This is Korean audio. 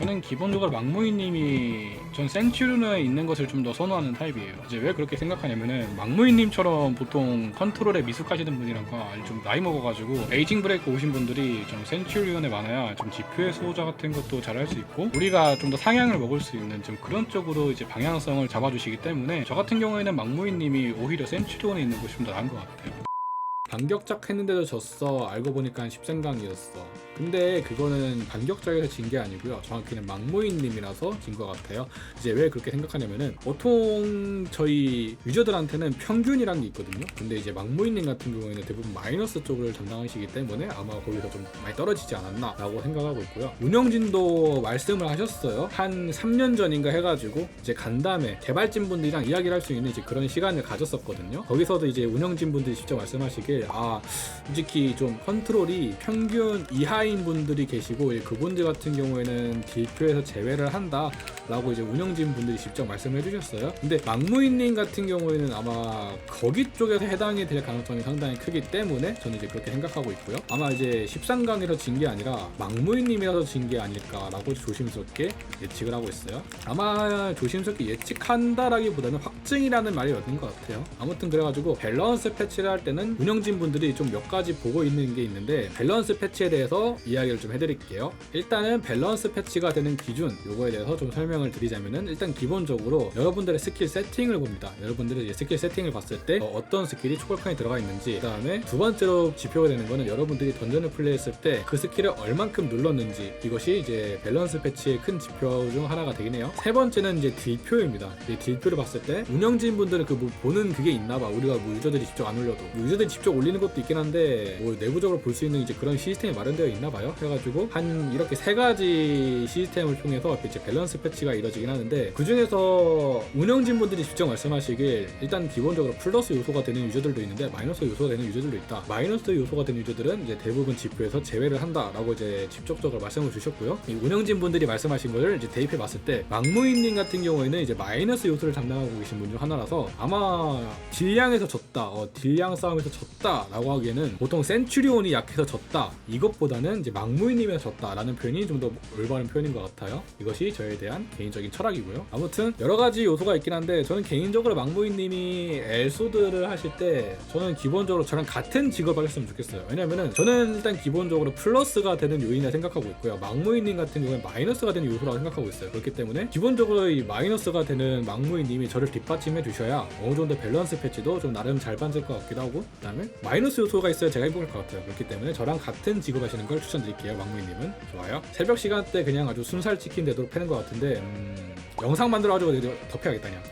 저는 기본적으로 막무이님이 전 센츄리온에 있는 것을 좀 더 선호하는 타입이에요. 이제 왜 그렇게 생각하냐면은 막무이님처럼 보통 컨트롤에 미숙하시는 분이랑가 좀 나이 먹어가지고 에이징 브레이크 오신 분들이 좀 센츄리온에 많아야 좀 지표의 수호자 같은 것도 잘 할 수 있고 우리가 좀 더 상향을 먹을 수 있는 좀 그런 쪽으로 이제 방향성을 잡아주시기 때문에 저 같은 경우에는 막무이님이 오히려 센츄리온에 있는 것이 좀 더 나은 것 같아요. 반격작 했는데도 졌어. 알고 보니까 10생강이었어. 근데 그거는 반격작에서 진 게 아니고요. 정확히는 막무이님이라서 진 것 같아요. 이제 왜 그렇게 생각하냐면은 보통 저희 유저들한테는 평균이라는 게 있거든요. 근데 이제 막무이님 같은 경우에는 대부분 마이너스 쪽을 담당하시기 때문에 아마 거기서 좀 많이 떨어지지 않았나 라고 생각하고 있고요. 운영진도 말씀을 하셨어요. 한 3년 전인가 해가지고 이제 간담회 개발진 분들이랑 이야기를 할 수 있는 이제 그런 시간을 가졌었거든요. 거기서도 이제 운영진 분들이 직접 말씀하시길 솔직히 좀 컨트롤이 평균 이하인 분들이 계시고 그분들 같은 경우에는 딜표에서 제외를 한다 라고 이제 운영진 분들이 직접 말씀해 주셨어요. 근데 막무이님 같은 경우에는 아마 거기 쪽에서 해당이 될 가능성이 상당히 크기 때문에 저는 이제 그렇게 생각하고 있고요. 아마 이제 13강에서 진 게 아니라 막무이님이라서 진 게 아닐까라고 조심스럽게 예측을 하고 있어요. 아마 조심스럽게 예측한다라기보다는 확증이라는 말이 맞는 것 같아요. 아무튼 그래가지고 밸런스 패치를 할 때는 운영진 분들이 좀 몇 가지 보고 있는 게 있는데 밸런스 패치에 대해서 이야기를 좀 해드릴게요. 일단은 밸런스 패치가 되는 기준 요거에 대해서 좀 설명을 드리자면은 일단 기본적으로 여러분들의 스킬 세팅을 봅니다. 여러분들의 이제 스킬 세팅을 봤을 때 어떤 스킬이 초콜칸에 들어가 있는지, 그 다음에 두 번째로 지표가 되는 거는 여러분들이 던전을 플레이했을 때 그 스킬을 얼만큼 눌렀는지, 이것이 이제 밸런스 패치의 큰 지표 중 하나가 되긴 해요. 세 번째는 이제 딜표입니다. 이제 딜표를 봤을 때 운영진 분들은 그 뭐 보는 그게 있나봐. 우리가 뭐 유저들이 직접 안 올려도 유저들이 직접 올리는 것도 있긴 한데 뭐 내부적으로 볼 수 있는 이제 그런 시스템이 마련되어 있나봐요. 해가지고 한 이렇게 세 가지 시스템을 통해서 이제 밸런스 패치가 이루어지긴 하는데, 그 중에서 운영진 분들이 직접 말씀하시길 일단 기본적으로 플러스 요소가 되는 유저들도 있는데 마이너스 요소가 되는 유저들도 있다. 마이너스 요소가 되는 유저들은 이제 대부분 지표에서 제외를 한다라고 이제 직접적으로 말씀을 주셨고요. 이 운영진 분들이 말씀하신 거를 이제 대입해 봤을 때 막무이님 같은 경우에는 이제 마이너스 요소를 담당하고 계신 분 중 하나라서 아마 딜량에서 졌다, 딜량 싸움에서 졌다라고 하기에는 보통 센츄리온이 약해서 졌다 이것보다는 이제 막무이님에서 졌다라는 표현이 좀 더 올바른 표현인 것 같아요. 이것이 저에 대한 개인적인 철학이고요. 아무튼 여러 가지 요소가 있긴 한데 저는 개인적으로 막무이님이 엘소드를 하실 때 저는 기본적으로 저랑 같은 직업을 하셨으면 좋겠어요. 왜냐면은 저는 일단 기본적으로 플러스가 되는 요인이라 생각하고 있고요. 막무이님 같은 경우는 마이너스가 되는 요소라고 생각하고 있어요. 그렇기 때문에 기본적으로 이 마이너스가 되는 막무이님이 저를 뒷받침해 주셔야 어느 정도 밸런스 패치도 좀 나름 잘 받을 것 같기도 하고, 그 다음에 마이너스 요소가 있어야 제가 행복할 것 같아요. 그렇기 때문에 저랑 같은 직업 하시는 걸 추천드릴게요. 막무이님은 좋아요. 새벽 시간대 그냥 아주 순살 치킨 되도록 패는 것 같은데 영상 만들어가지고 더 패야겠다 그냥.